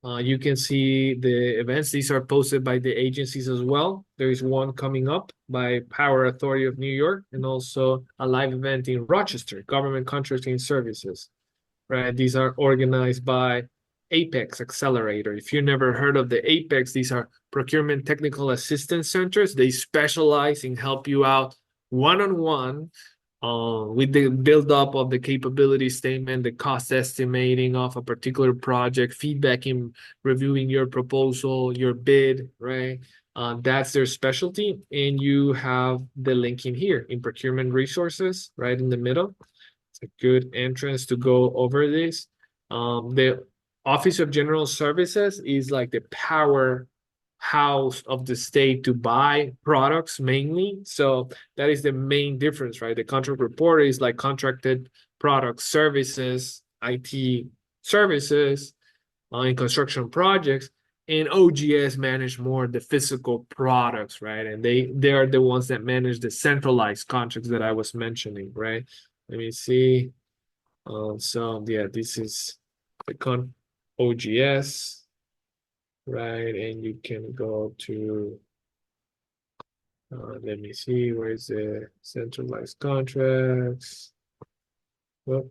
Speaker 1: You can see the events. These are posted by the agencies as well. There is one coming up by Power Authority of New York and also a live event in Rochester, Government Contracting Services, right? These are organized by Apex Accelerator. If you never heard of the Apex, these are procurement technical assistance centers. They specialize in help you out one-on-one with the build up of the capability statement, the cost estimating of a particular project, feedback in reviewing your proposal, your bid, right? That's their specialty. And you have the link in here in procurement resources, right in the middle. It's a good entrance to go over this. The Office of General Services is like the power house of the state to buy products mainly. So that is the main difference, right? The contract reporter is like contracted product services, IT services in construction projects, and OGS manage more the physical products, right? And they are the ones that manage the centralized contracts that I was mentioning, right? Let me see. So yeah, this is the con OGS, right? And you can go to let me see, where's the centralized contracts? Well,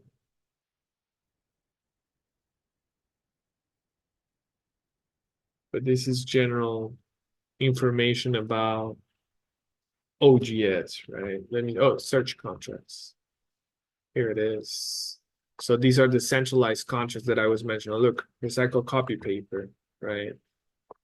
Speaker 1: but this is general information about OGS, right? Search contracts. Here it is. So these are the centralized contracts that I was mentioning. Oh, look, recycled copy paper, right?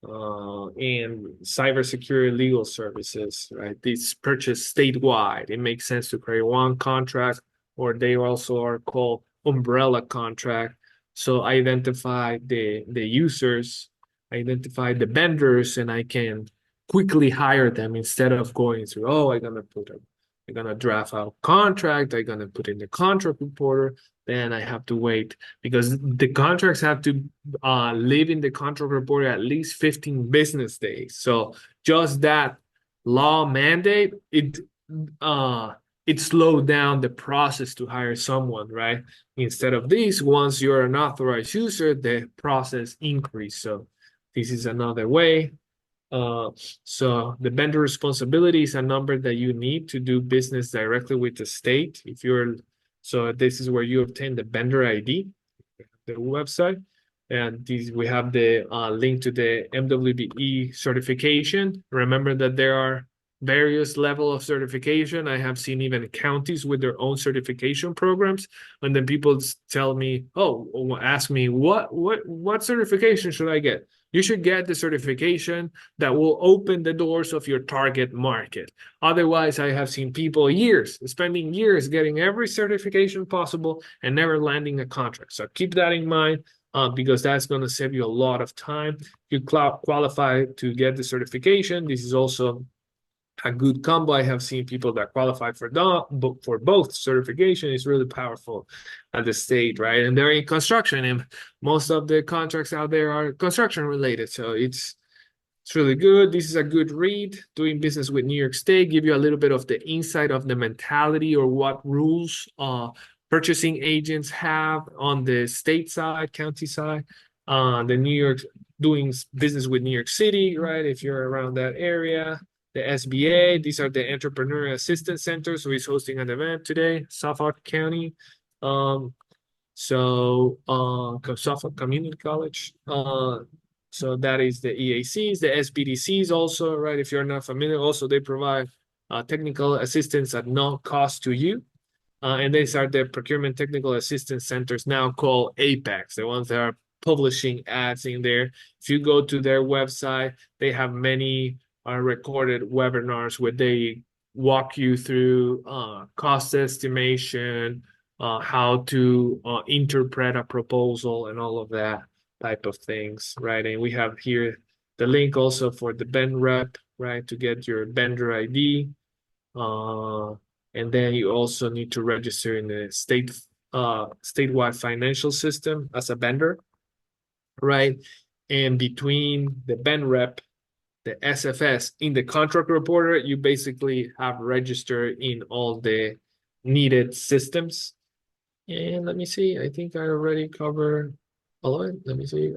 Speaker 1: And cybersecurity legal services, right? These purchased statewide. It makes sense to create one contract, or they also are called umbrella contract. So identify the users, identify the vendors, and I can quickly hire them instead of going through, oh, I'm gonna draft out contract, I'm gonna put in the contract reporter, then I have to wait because the contracts have to live in the contract report at least 15 business days. So just that law mandate, uh it slowed down the process to hire someone, right? Instead of this, once you're an authorized user, the process increase. So this is another way. Uh, so the vendor responsibility is a number that you need to do business directly with the state. So this is where you obtain the vendor ID, the website. And we have the link to the MWBE certification. Remember that there are various level of certification. I have seen even counties with their own certification programs. And then people tell me, oh, ask me, what certification should I get? You should get the certification that will open the doors of your target market. Otherwise, I have seen people spending years getting every certification possible and never landing a contract. So keep that in mind because that's going to save you a lot of time. You qualify to get the certification. This is also a good combo. I have seen people that qualify for both certification. Is really powerful at the state, right? And they're in construction, and most of the contracts out there are construction related. So it's really good. This is a good read. Doing business with New York State give you a little bit of the insight of the mentality or what rules purchasing agents have on the state side, county side. The New York doing business with New York City, right? If you're around that area, the SBA. These are the Entrepreneurial Assistance Centers. So he's hosting an event today, Suffolk County. Suffolk Community College. So that is the EACs, the SBDCs also, right? If you're not familiar, also they provide technical assistance at no cost to you. And these are the procurement technical assistance centers now called Apex, the ones that are publishing ads in there. If you go to their website, they have many recorded webinars where they walk you through cost estimation, how to interpret a proposal, and all of that type of things, right? And we have here the link also for the Ben Rep, right, to get your vendor ID. And then you also need to register in the statewide financial system as a vendor, right? And between the Ben Rep, the SFS, in the contract reporter, you basically have registered in all the needed systems. And let me see, I think I already covered all of it. Let me see.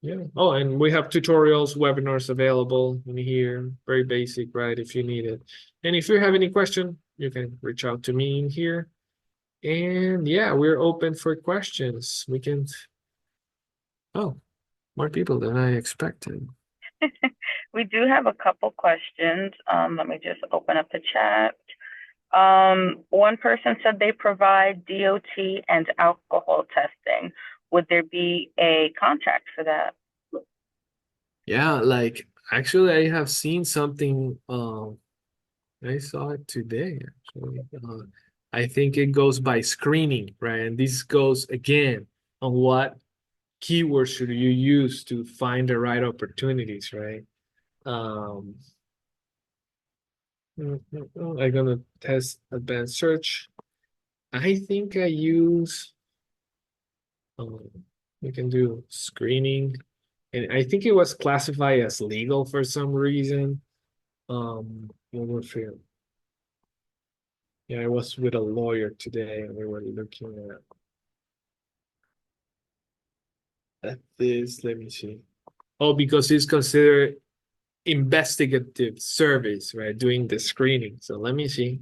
Speaker 1: Yeah. Oh, and we have tutorials, webinars available in here. Very basic, right? If you need it. And if you have any question, you can reach out to me in here. And yeah, we're open for questions. Oh, more people than I expected.
Speaker 2: We do have a couple questions. Let me just open up the chat. One person said they provide DOT and alcohol testing. Would there be a contract for that?
Speaker 1: Yeah, like actually I have seen something I saw it today actually. I think it goes by screening, right? And this goes again on what keywords should you use to find the right opportunities, right? Um, I'm gonna test advanced search. I think I use, um, we can do screening, and I think it was classified as legal for some reason. What was it? Yeah, I was with a lawyer today, and we were looking at this. Let me see. Oh, because it's considered investigative service, right? Doing the screening. So let me see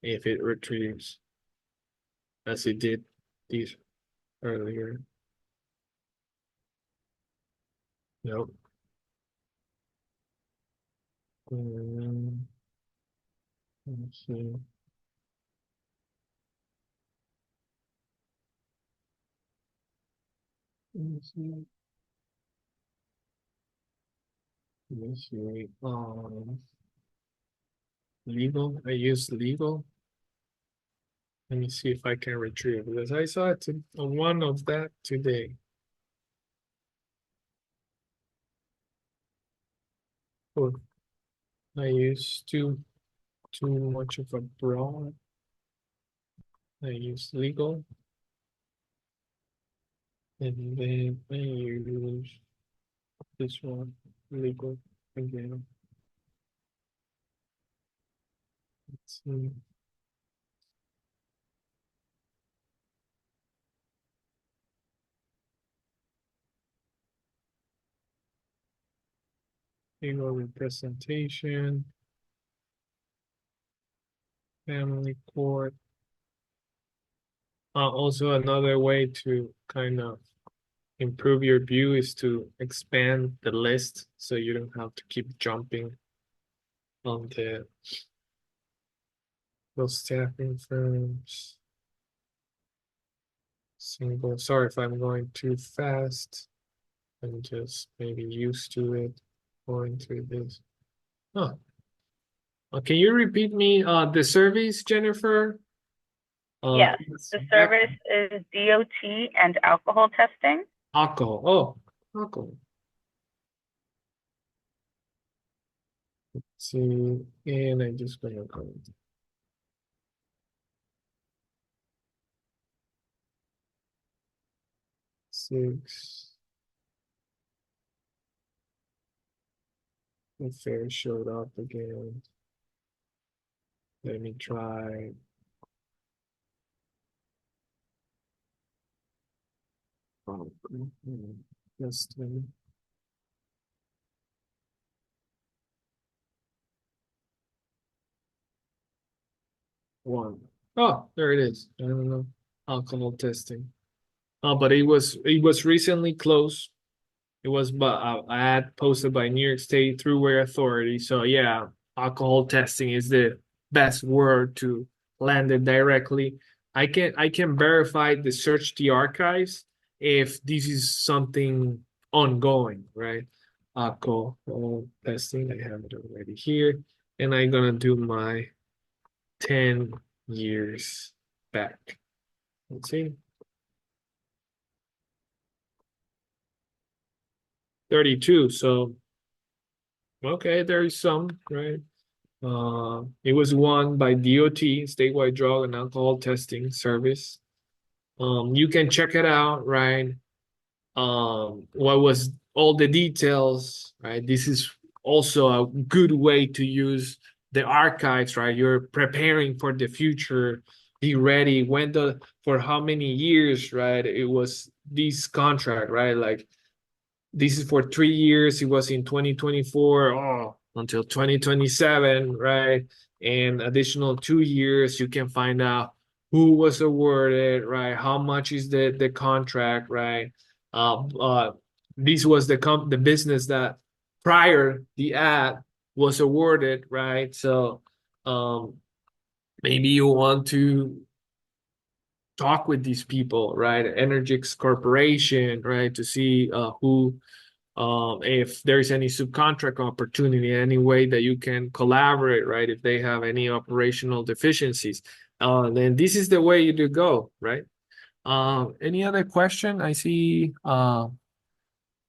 Speaker 1: if it retrieves as it did these earlier. Nope. Let's see. Let's see. Let's see. Legal. I use legal. Let me see if I can retrieve it, because I saw it on one of that today. Oh, I use too much of a broad. I use legal, and then I use this one, legal again. Let's see. Legal representation, family court. Also, another way to kind of improve your view is to expand the list so you don't have to keep jumping on those staffing firms. Single. Sorry if I'm going too fast. I'm just maybe used to it going through this. Oh, can you repeat me the service, Jennifer?
Speaker 2: Yes,
Speaker 1: It's
Speaker 2: the service is DOT and alcohol testing.
Speaker 1: alcohol. Oh, alcohol. Let's see, and I'm just gonna go 6. The fair showed up again. Let me try. Oh, just one. Oh, there it is. I don't know. Alcohol testing. But it was recently closed. It was but ad posted by New York State Thruway Authority. So yeah, alcohol testing is the best word to land it directly. I can verify the search the archives if this is something ongoing, right? Alcohol testing. I have it already here, and I'm gonna do my 10 years back. Let's see. 32. So okay, there is some, right? It was won by DOT, Statewide Drug and Alcohol Testing Service. You can check it out, right? What was all the details, right? This is also a good way to use the archives, right? You're preparing for the future, be ready. When for how many years, right? It was this contract, right? Like this is for 3 years. It was in 2024, until 2027, right? And additional 2 years, you can find out who was awarded, right? How much is the contract, right? Uh, uh, this was the business that prior the ad was awarded, right? So um, maybe you want to talk with these people, right? Energix Corporation, right? To see who if there's any subcontract opportunity, any way that you can collaborate, right? If they have any operational deficiencies, then this is the way you do go, right? Any other question? I see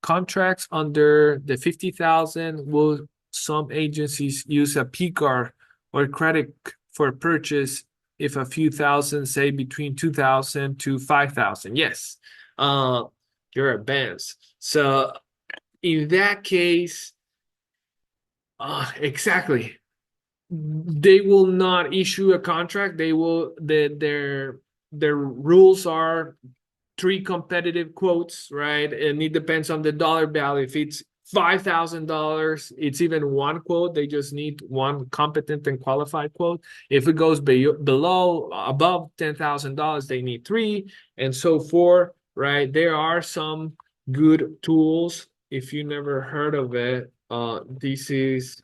Speaker 1: contracts under the 50,000. Will some agencies use a P card or credit for purchase if a few thousand, say between 2,000 to 5,000? Yes. Uh, you're advanced. So in that case, exactly. They will not issue a contract. They will their rules are three competitive quotes, right? And it depends on the dollar value. If it's $5,000, it's even one quote. They just need one competent and qualified quote. If it goes below, above $10,000, they need three, and so forth, right? There are some good tools. If you never heard of it, this is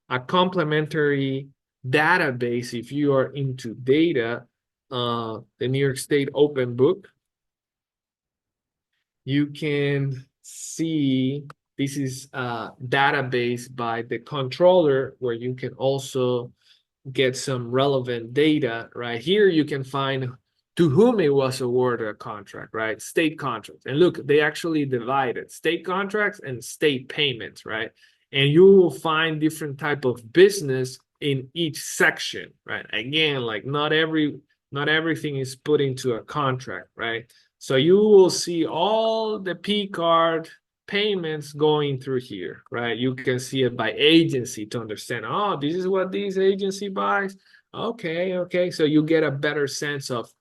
Speaker 1: a complementary database. If you are into data, the New York State Open Book, you can see this is a database by the controller where you can also get some relevant data. Right here you can find to whom it was awarded a contract, right? State contracts. And look, they actually divided state contracts and state payments, right? And you will find different type of business in each section, right? Again, like not everything is put into a contract, right? So you will see all the P card payments going through here, right? You can see it by agency to understand, oh, this is what this agency buys. Okay, okay. So you get a better sense of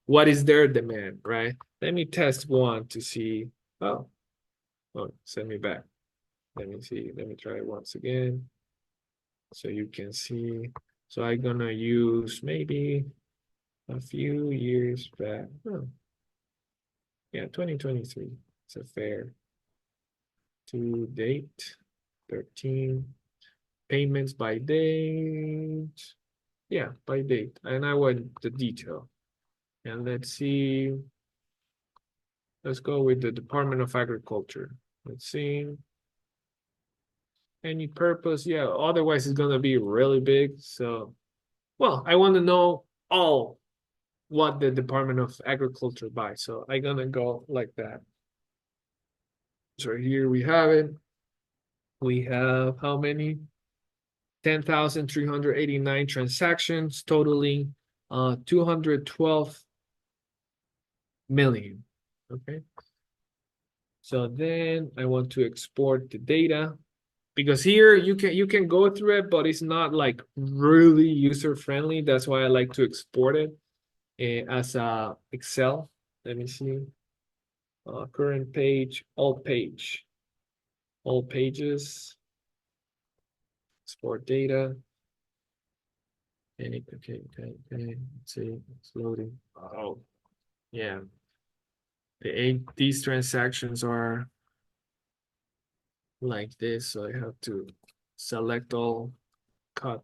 Speaker 1: what is their demand, right? Let me test one to see. Oh, oh, send me back. Let me see. Let me try it once again. So you can see. So I'm gonna use maybe a few years back. Oh, yeah, 2023. It's a fair to date. 13 payments by date. Yeah, by date. And I want the detail. And let's see. Let's go with the Department of Agriculture. Let's see. Any purpose? Yeah, otherwise it's gonna be really big. So, well, I want to know all what the Department of Agriculture buys. So I'm gonna go like that. So here we have it. We have how many? 10,389 transactions totaling 212 million. Okay. So then I want to export the data because here you can go through it, but it's not like really user friendly. That's why I like to export it as a Excel. Let me see. Current page, all pages, export data. Okay. Let's see, it's loading. Oh, yeah. These transactions are like this, so I have to select all, cut,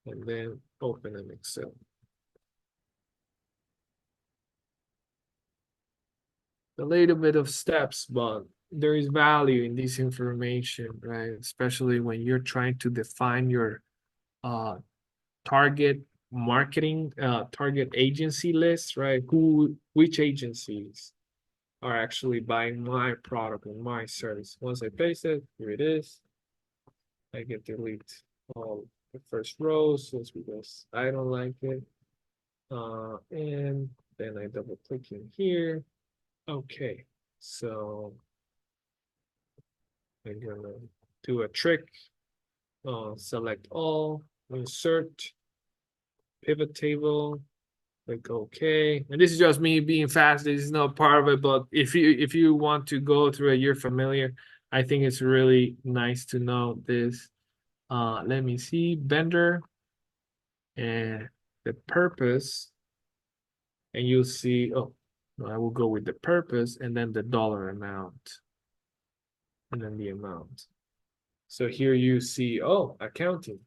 Speaker 1: and then open an Excel. A little bit of steps, but there is value in this information, right? Especially when you're trying to define your uh target marketing, target agency list, right? Which agencies are actually buying my product and my service. Once I paste it, here it is. I can delete all the first rows just because I don't like it. And then I double click in here. Okay, so I'm gonna do a trick. Select all, insert, pivot table, click OK. And this is just me being fast. This is not part of it, but if you want to go through it, you're familiar. I think it's really nice to know this. Let me see, vendor and the purpose, and you'll see, oh, no, I will go with the purpose and then the dollar amount and then the amount. So here you see, oh, accounting,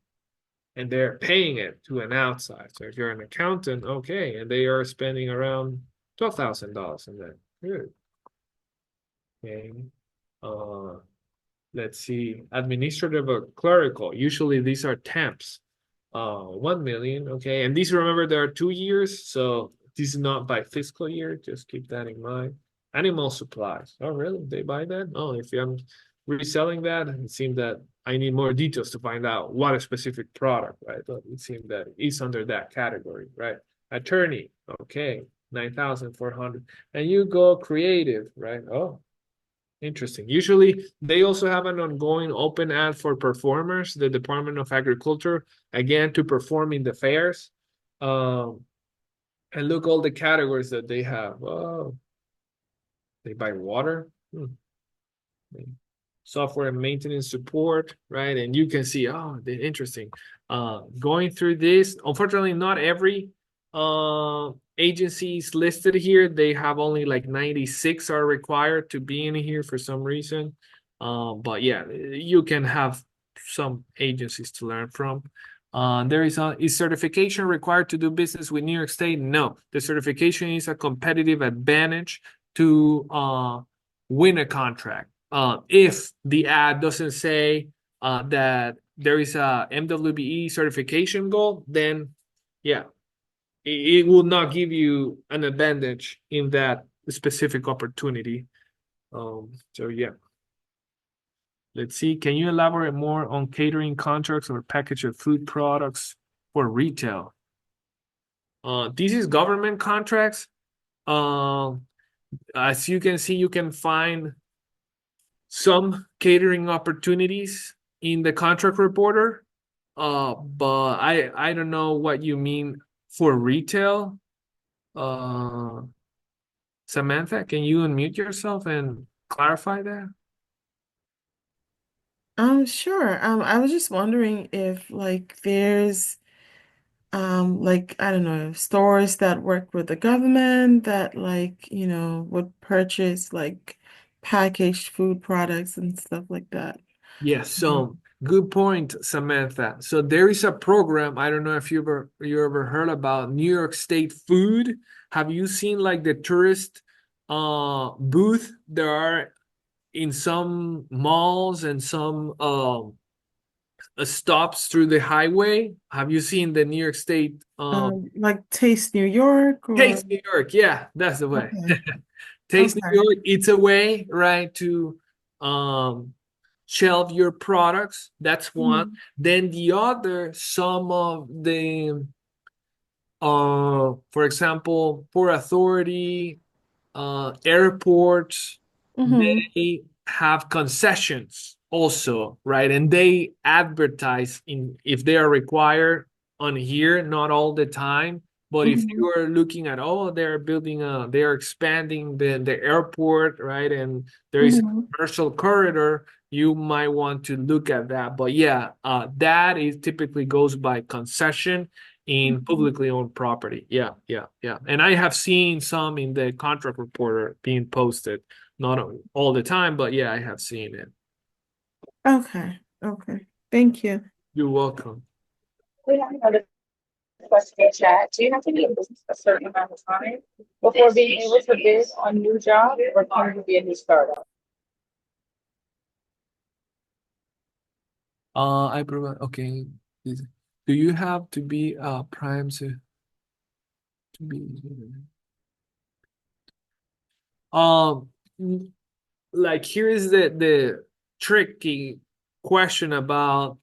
Speaker 1: and they're paying it to an outside. So if you're an accountant, okay, and they are spending around $12,000 in that. Good. Okay. Uh, let's see, administrative or clerical. Usually these are temps. 1 million. Okay, and these, remember, there are 2 years, so this is not by fiscal year. Just keep that in mind. Animal supplies. Oh, really? They buy that? Oh, if I'm reselling that, it seems that I need more details to find out what a specific product, right? But it seems that it's under that category, right? Attorney, okay, 9,400. And you go creative, right? Oh, interesting. Usually, they also have an ongoing open ad for performers, the Department of Agriculture, again, to perform in the fairs. Um, and look all the categories that they have. Oh, they buy water. Software and maintenance support, right? And you can see, oh, interesting. Going through this, unfortunately, not every agency is listed here. They have only like 96 are required to be in here for some reason. But yeah, you can have some agencies to learn from. There is certification required to do business with New York State? No, the certification is a competitive advantage to win a contract. If the ad doesn't say that there is a MWBE certification goal, then yeah, it will not give you an advantage in that specific opportunity. So yeah, let's see. Can you elaborate more on catering contracts or package of food products for retail? This is government contracts. Um, as you can see, you can find some catering opportunities in the contract reporter. But I don't know what you mean for retail. Uh, Samantha, can you unmute yourself and clarify that?
Speaker 3: Sure. I was just wondering if like there's like I don't know, stores that work with the government that like, would purchase like packaged food products and stuff like that.
Speaker 1: Yes,
Speaker 3: Mhm.
Speaker 1: so good point, Samantha. So there is a program. I don't know if you ever heard about New York State Food. Have you seen like the tourist booth there are in some malls and some stops through the highway? Have you seen the New York State
Speaker 3: Like Taste New York or
Speaker 1: Taste New York? Yeah, that's the way.
Speaker 3: okay.
Speaker 1: Taste New
Speaker 3: Okay.
Speaker 1: York, it's a way, right, to um shelve your products. That's one.
Speaker 3: Mhm.
Speaker 1: Then the other, some of the for example, Port Authority, airports,
Speaker 3: Mm-hmm.
Speaker 1: they have concessions also, right? And they advertise in if they are required on here, not all the time. But if
Speaker 3: Mm-hmm.
Speaker 1: you are looking at, oh, they're expanding the airport, right? And there is a
Speaker 3: Mm-hmm.
Speaker 1: commercial corridor, you might want to look at that. But yeah, that is typically goes by concession in
Speaker 3: Mm-hmm.
Speaker 1: publicly owned property. Yeah, yeah, yeah. And I have seen some in the contract reporter being posted, not all the time, but yeah, I have seen it.
Speaker 3: Okay. Okay. Thank you.
Speaker 1: You're welcome.
Speaker 2: We have another question in chat. Do you have to be in business a certain amount of time before being able to bid on new jobs, or can you be a new startup?
Speaker 1: I provide, okay. Do you have to be prime to be um like here is the tricky question about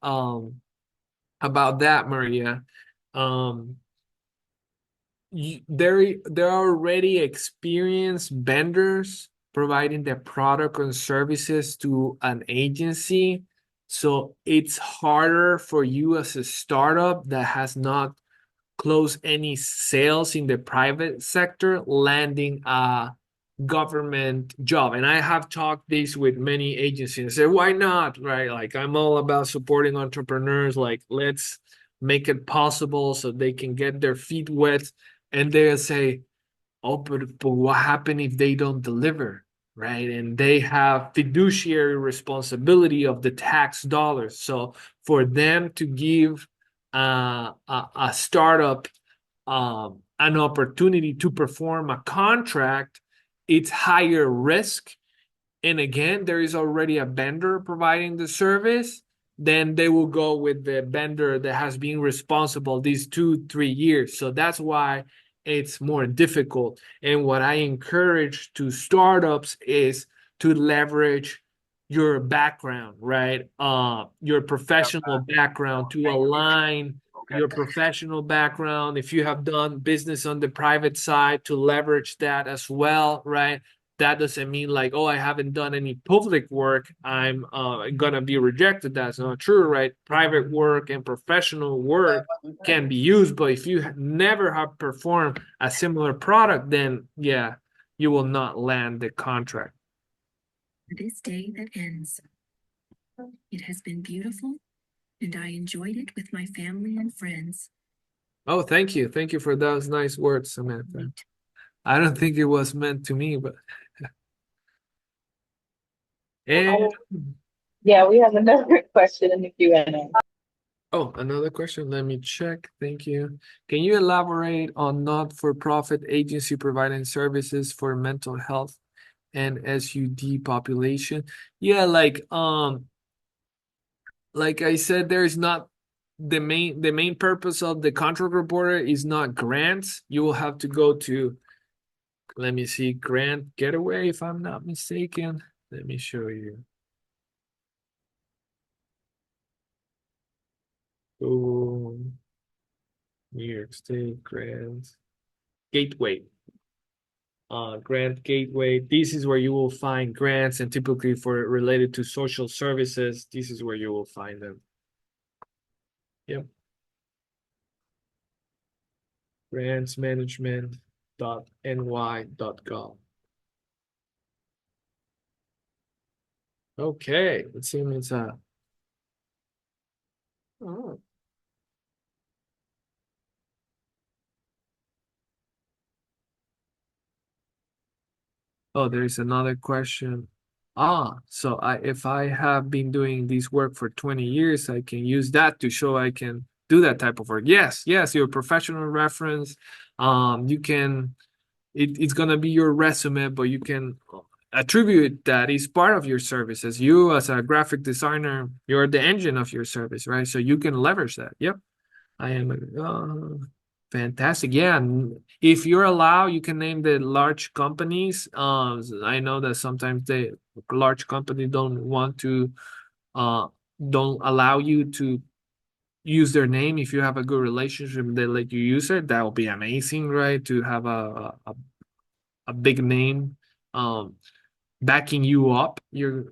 Speaker 1: that, Maria. Um there are already experienced vendors providing their product and services to an agency, so it's harder for you as a startup that has not closed any sales in the private sector landing a government job. And I have talked this with many agencies and say, why not, right? Like, I'm all about supporting entrepreneurs, like, let's make it possible so they can get their feet wet. And they'll say, oh, but what happened if they don't deliver, right? And they have fiduciary responsibility of the tax dollars. So for them to give a startup an opportunity to perform a contract, it's higher risk. And again, there is already a vendor providing the service. Then they will go with the vendor that has been responsible these 2, 3 years. So that's why it's more difficult. And what I encourage to startups is to leverage your background, right? Your professional background, to align your professional background. If you have done business on the private side, to leverage that as well, right? That doesn't mean like, oh, I haven't done any public work, I'm gonna be rejected. That's not true, right? Private work and professional work can be used, but if you never have performed a similar product, then yeah, you will not land the contract.
Speaker 4: This day that ends. It has been beautiful, and I enjoyed it with my family and friends.
Speaker 1: Oh, thank you. Thank you for those nice words, Samantha. I don't think it was meant to me, but and
Speaker 2: Yeah, we have another question in the Q&A.
Speaker 1: oh, another question. Let me check. Thank you. Can you elaborate on not-for-profit agency providing services for mental health and SUD population? Yeah, like I said, there's not the main purpose of the contract reporter is not grants. You will have to go to, let me see, Grant Getaway, if I'm not mistaken. Let me show you. Oh, New York State Grant Gateway. Grant Gateway. This is where you will find grants, and typically for related to social services, this is where you will find them. Yep. Grantsmanagement.ny.gov. Okay, let's see. It's oh. Oh, there's another question. So if I have been doing this work for 20 years, I can use that to show I can do that type of work. Yes, your professional reference. You can, it's gonna be your resume, but you can attribute that is part of your services. You as a graphic designer, you're the engine of your service, right? So you can leverage that. Yep. I am fantastic. Yeah, if you're allowed, you can name the large companies. I know that sometimes the large company don't want to, uh, don't allow you to use their name. If you have a good relationship, they let you use it. That would be amazing, right? To have a big name, backing you up, your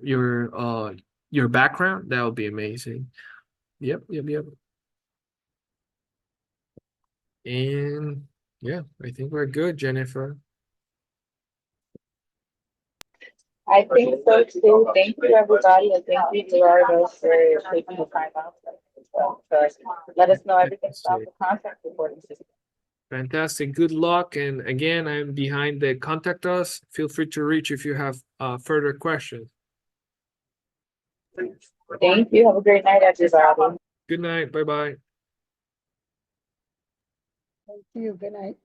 Speaker 1: background. That would be amazing. Yep. And yeah, I think we're good, Jennifer.
Speaker 2: I think so too. Thank you, everybody, and thank you, Gerardo, for taking the time out. So let us know everything about the contract reporting system.
Speaker 1: Fantastic. Good luck. And again, I'm behind the contact us. Feel free to reach if you have further questions.
Speaker 2: Thank you. Have a great night, everybody.
Speaker 1: Good night. Bye-bye.
Speaker 5: Thank you. Good night.